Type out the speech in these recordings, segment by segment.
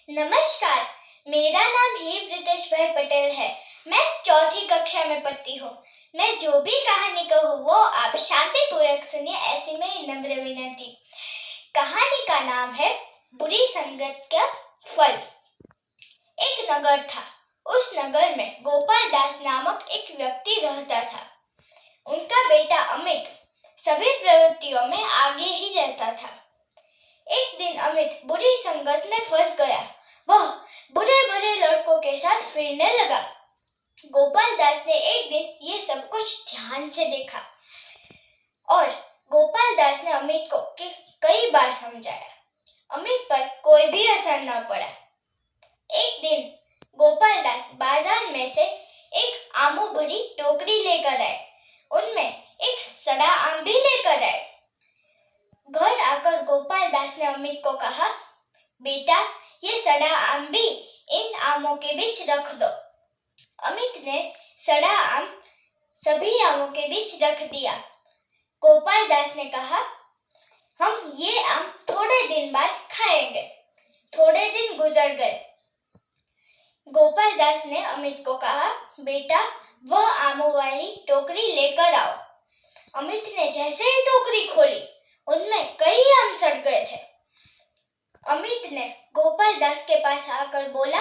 नमस्कार, मेरा नाम रितेश भाई पटेल है। मैं चौथी कक्षा में पढ़ती हूँ। मैं जो भी कहानी कहूँ वो आप शांतिपूर्वक सुनिए, ऐसी मेरी नम्र विनती। कहानी का नाम है बुरी संगत का फल। एक नगर था। उस नगर में गोपाल दास नामक एक व्यक्ति रहता था। उनका बेटा अमित सभी प्रवृत्तियों में आगे ही रहता था। एक दिन अमित बुरी संगत में फंस गया। वह बुरे बुरे लड़कों के साथ फिरने लगा। गोपाल दास ने एक दिन ये सब कुछ ध्यान से देखा और गोपाल दास ने अमित को कई बार समझाया। अमित पर कोई भी असर न पड़ा। एक दिन गोपाल दास बाजार में से एक आमों भरी टोकरी लेकर आए। उनमें एक सड़ा आम भी लेकर आए। घर आकर गोपाल दास ने अमित को कहा, बेटा, ये सड़ा आम भी इन आमों के बीच रख दो। अमित ने सड़ा आम सभी आमों के बीच रख दिया। गोपाल दास ने कहा, हम ये आम थोड़े दिन बाद खाएंगे। थोड़े दिन गुजर गए। गोपाल दास ने अमित को कहा, बेटा, वह आमों वाली टोकरी लेकर आओ। अमित ने जैसे ही टोकरी खोली, उनमें कई आम सड़ गए थे। अमित ने गोपाल दास के पास आकर बोला,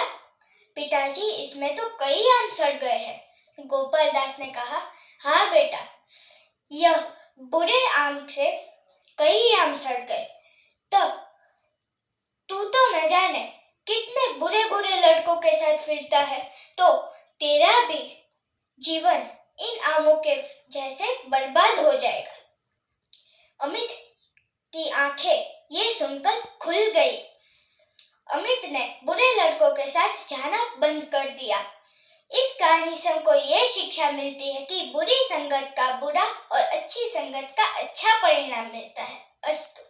पिताजी, इसमें तो कई आम सड़ गए हैं। गोपाल दास ने कहा, हाँ बेटा, यह बुरे आम से कई आम सड़ गए। तू तो न जाने कितने बुरे बुरे लड़कों के साथ फिरता है, तो तेरा भी जीवन इन आमों के जैसे बर्बाद हो जाएगा। अमित की आंखें ये सुनकर खुल गई। अमित ने बुरे लड़कों के साथ जाना बंद कर दिया। इस कहानी से हमको ये शिक्षा मिलती है कि बुरी संगत का बुरा और अच्छी संगत का अच्छा परिणाम मिलता है। अस्तु।